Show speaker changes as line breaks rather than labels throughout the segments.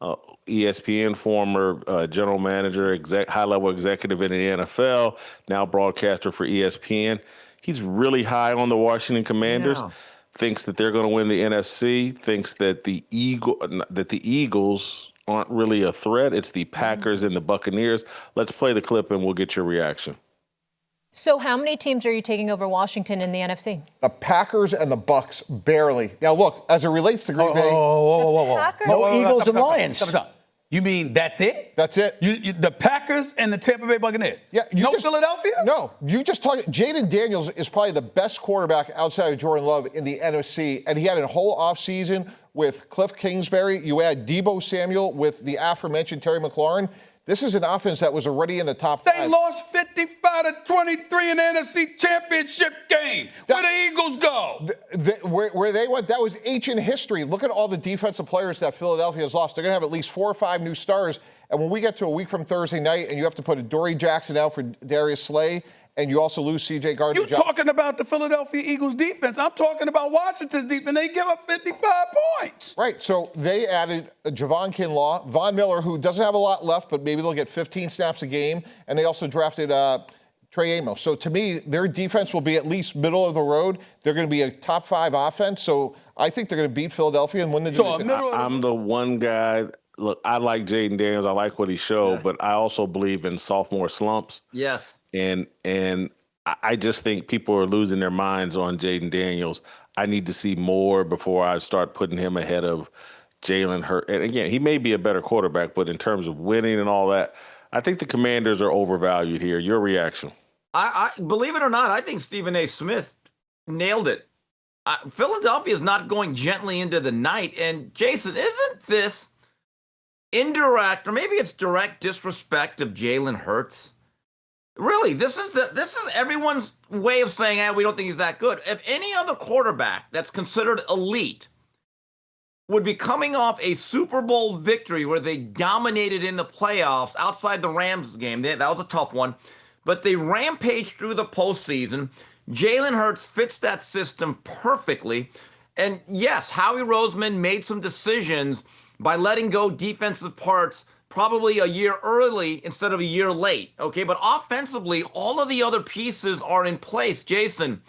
uh, ESPN former general manager, high-level executive in the NFL, now broadcaster for ESPN. He's really high on the Washington Commanders.
Yeah.
Thinks that they're going to win the NFC. Thinks that the Eagles aren't really a threat. It's the Packers and the Buccaneers. Let's play the clip and we'll get your reaction.
So how many teams are you taking over Washington in the NFC?
The Packers and the Bucks, barely. Now, look, as it relates to Green Bay.
No Eagles and Lions. You mean that's it?
That's it.
The Packers and the Tampa Bay Buccaneers?
Yeah.
Philadelphia?
No. You just talk. Jaden Daniels is probably the best quarterback outside of Jordan Love in the NFC, and he had a whole offseason with Cliff Kingsbury. You add Deebo Samuel with the aforementioned Terry McLaurin. This is an offense that was already in the top five.
They lost 55-23 in the NFC Championship game. Where the Eagles go?
Where they went, that was ancient history. Look at all the defensive players that Philadelphia has lost. They're going to have at least 4 or 5 new stars. And when we get to a week from Thursday night and you have to put a Dory Jackson out for Darius Slay, and you also lose C.J. Gardner-Johnson.
You're talking about the Philadelphia Eagles defense. I'm talking about Washington's defense. They give up 55 points.
Right. So they added Javon Kinlaw, Von Miller, who doesn't have a lot left, but maybe they'll get 15 snaps a game. And they also drafted Trey Amos. So to me, their defense will be at least middle of the road. They're going to be a top 5 offense. So I think they're going to beat Philadelphia and win the division.
I'm the one guy. Look, I like Jaden Daniels. I like what he showed, but I also believe in sophomore slumps.
Yes.
And I just think people are losing their minds on Jaden Daniels. I need to see more before I start putting him ahead of Jalen Hurts. And again, he may be a better quarterback, but in terms of winning and all that, I think the Commanders are overvalued here. Your reaction?
I believe it or not, I think Stephen A. Smith nailed it. Philadelphia is not going gently into the night. And Jason, isn't this indirect, or maybe it's direct disrespect of Jalen Hurts? Really, this is everyone's way of saying, we don't think he's that good. If any other quarterback that's considered elite would be coming off a Super Bowl victory where they dominated in the playoffs outside the Rams game, that was a tough one, but they rampaged through the postseason. Jalen Hurts fits that system perfectly. And yes, Howie Roseman made some decisions by letting go defensive parts probably a year early instead of a year late, okay? But offensively, all of the other pieces are in place. Jason,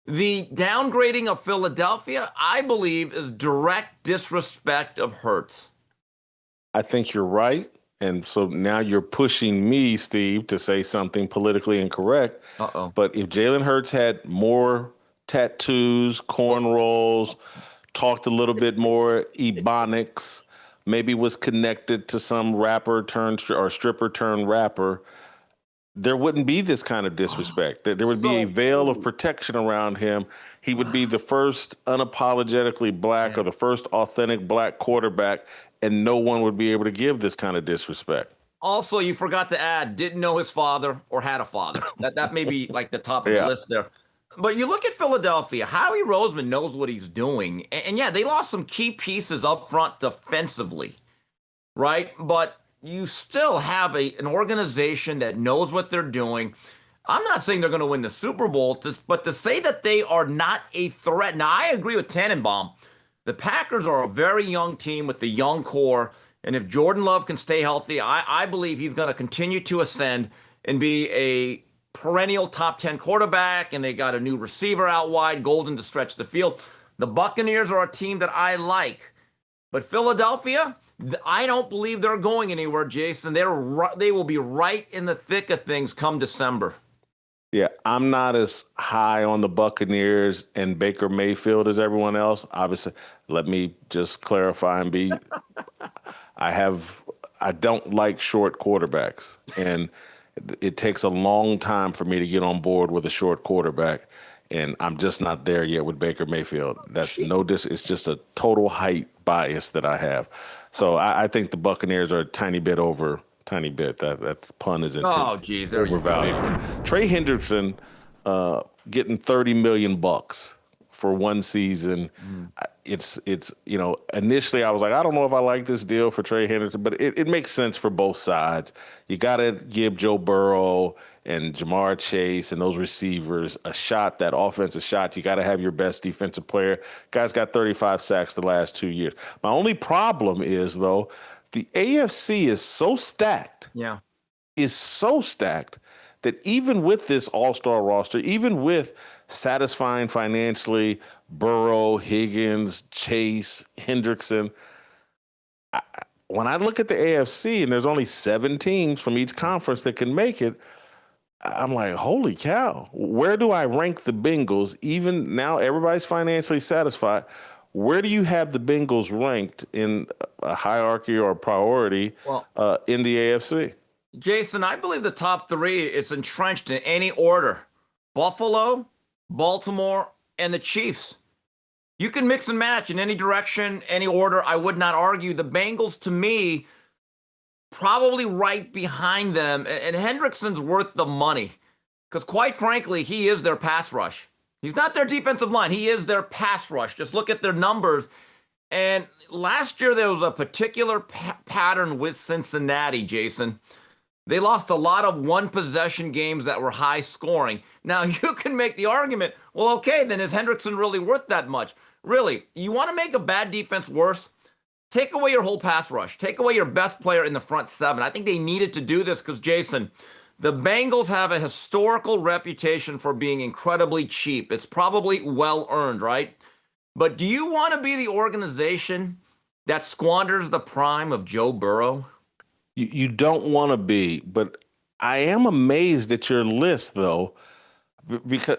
the downgrading of Philadelphia, I believe, is direct disrespect of Hurts.
I think you're right. And so now you're pushing me, Steve, to say something politically incorrect. But if Jalen Hurts had more tattoos, cornrows, talked a little bit more Ebonics, maybe was connected to some rapper or stripper turned rapper, there wouldn't be this kind of disrespect. There would be a veil of protection around him. He would be the first unapologetically black or the first authentic black quarterback, and no one would be able to give this kind of disrespect.
Also, you forgot to add, didn't know his father or had a father. That may be like the top of the list there. But you look at Philadelphia, Howie Roseman knows what he's doing. And yeah, they lost some key pieces up front defensively, right? But you still have an organization that knows what they're doing. I'm not saying they're going to win the Super Bowl, but to say that they are not a threat. Now, I agree with Tannenbaum. The Packers are a very young team with the young core. And if Jordan Love can stay healthy, I believe he's going to continue to ascend and be a perennial top 10 quarterback, and they got a new receiver out wide, Golden, to stretch the field. The Buccaneers are a team that I like. But Philadelphia, I don't believe they're going anywhere, Jason. They will be right in the thick of things come December.
Yeah, I'm not as high on the Buccaneers and Baker Mayfield as everyone else. Obviously, let me just clarify and be I don't like short quarterbacks, and it takes a long time for me to get on board with a short quarterback, and I'm just not there yet with Baker Mayfield. That's it's just a total height bias that I have. So I think the Buccaneers are a tiny bit. That pun is into overvalued. Trey Hendrickson getting $30 million for one season. It's initially I was like, I don't know if I like this deal for Trey Henderson, but it makes sense for both sides. You got to give Joe Burrow and Jamar Chase and those receivers a shot, that offensive shot. You got to have your best defensive player. Guy's got 35 sacks the last 2 years. My only problem is, though, the AFC is so stacked.
Yeah.
Is so stacked that even with this all-star roster, even with satisfying financially Burrow, Higgins, Chase, Hendrickson, when I look at the AFC and there's only 7 teams from each conference that can make it, I'm like, holy cow, where do I rank the Bengals? Even now everybody's financially satisfied. Where do you have the Bengals ranked in a hierarchy or a priority in the AFC?
Jason, I believe the top 3 is entrenched in any order. Buffalo, Baltimore, and the Chiefs. You can mix and match in any direction, any order. I would not argue. The Bengals, to me, probably right behind them. And Hendrickson's worth the money because, quite frankly, he is their pass rush. He's not their defensive line. He is their pass rush. Just look at their numbers. And last year, there was a particular pattern with Cincinnati, Jason. They lost a lot of one-possession games that were high scoring. Now, you can make the argument, well, okay, then is Hendrickson really worth that much? Really, you want to make a bad defense worse? Take away your whole pass rush. Take away your best player in the front 7. I think they needed to do this because, Jason, the Bengals have a historical reputation for being incredibly cheap. It's probably well-earned, right? But do you want to be the organization that squanders the prime of Joe Burrow?
You don't want to be, but I am amazed at your list, though, because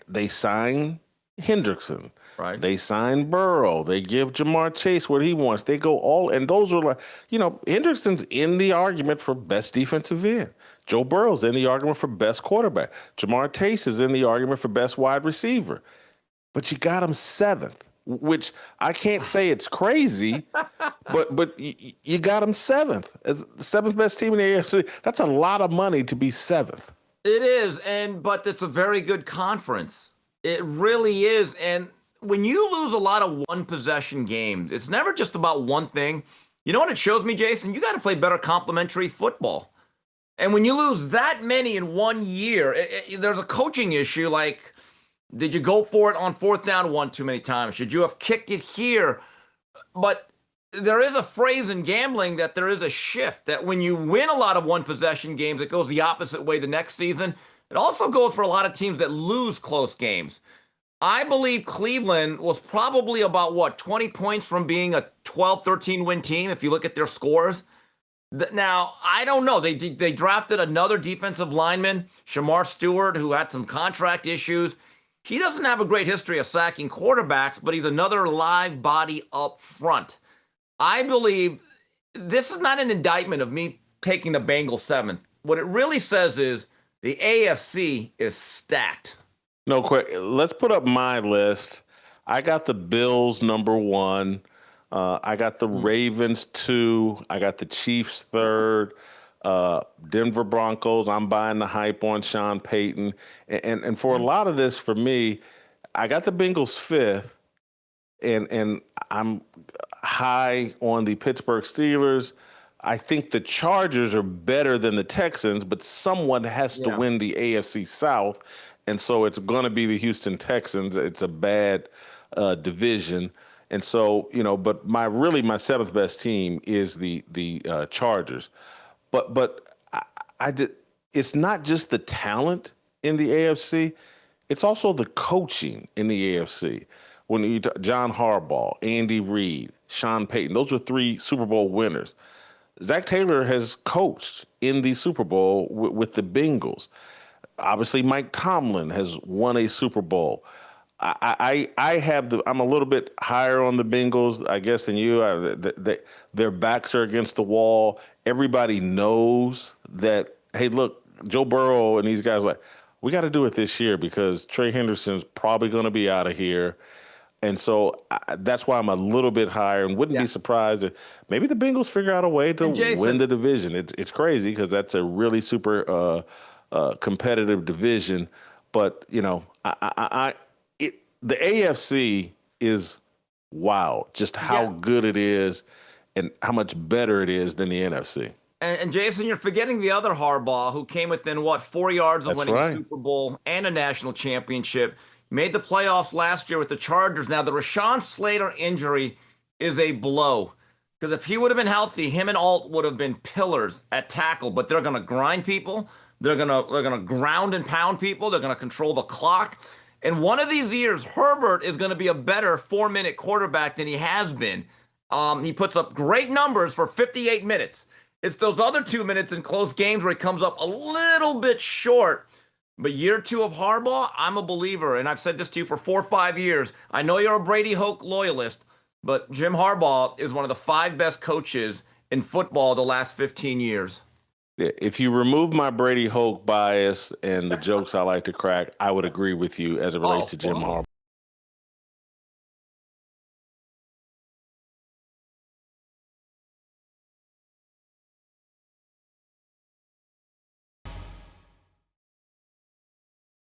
they sign Hendrickson.
Right.
They sign Burrow. They give Jamar Chase what he wants. They go all, and those are like, Hendrickson's in the argument for best defensive end. Joe Burrow's in the argument for best quarterback. Jamar Chase is in the argument for best wide receiver. But you got him 7th, which I can't say it's crazy, but you got him 7th. As the 7th best team in the AFC. That's a lot of money to be 7th.
It is, but it's a very good conference. It really is. And when you lose a lot of one-possession games, it's never just about one thing. You know what it shows me, Jason? You got to play better complementary football. And when you lose that many in 1 year, there's a coaching issue. Like, did you go for it on 4th down one too many times? Should you have kicked it here? But there is a phrase in gambling that there is a shift, that when you win a lot of one-possession games, it goes the opposite way the next season. It also goes for a lot of teams that lose close games. I believe Cleveland was probably about, 20 points from being a 12, 13-win team if you look at their scores. Now, I don't know. They drafted another defensive lineman, Shamar Stewart, who had some contract issues. He doesn't have a great history of sacking quarterbacks, but he's another live body up front. I believe this is not an indictment of me taking the Bengals 7th. What it really says is the AFC is stacked.
No, quick. Let's put up my list. I got the Bills number 1. I got the Ravens 2. I got the Chiefs 3rd. Denver Broncos. I'm buying the hype on Sean Payton. And for a lot of this, for me, I got the Bengals 5th. And I'm high on the Pittsburgh Steelers. I think the Chargers are better than the Texans, but someone has to win the AFC South. And so it's going to be the Houston Texans. It's a bad division. And so, but my 7th best team is the Chargers. But it's not just the talent in the AFC. It's also the coaching in the AFC. When you John Harbaugh, Andy Reid, Sean Payton, those were 3 Super Bowl winners. Zach Taylor has coached in the Super Bowl with the Bengals. Obviously, Mike Tomlin has won a Super Bowl. I'm a little bit higher on the Bengals, I guess, than you. Their backs are against the wall. Everybody knows that, hey, look, Joe Burrow and these guys we got to do it this year because Trey Henderson's probably going to be out of here. And so that's why I'm a little bit higher and wouldn't be surprised if maybe the Bengals figure out a way to win the division. It's crazy because that's a really super competitive division. But, the the AFC is wow, just how good it is and how much better it is than the NFC.
And Jason, you're forgetting the other Harbaugh who came within, 4 yards of winning a Super Bowl and a national championship. Made the playoffs last year with the Chargers. Now, the Rashawn Slater injury is a blow. Because if he would have been healthy, him and Alt would have been pillars at tackle. But they're going to grind people. They're gonna ground and pound people. They're going to control the clock. And one of these years, Herbert is going to be a better 4-minute quarterback than he has been. He puts up great numbers for 58 minutes. It's those other 2 minutes in close games where he comes up a little bit short. But year 2 of Harbaugh, I'm a believer. And I've said this to you for 4 or 5 years. I know you're a Brady Hoke loyalist, but Jim Harbaugh is one of the 5 best coaches in football the last 15 years.
If you remove my Brady Hoke bias and the jokes I like to crack, I would agree with you as it relates to Jim Harbaugh.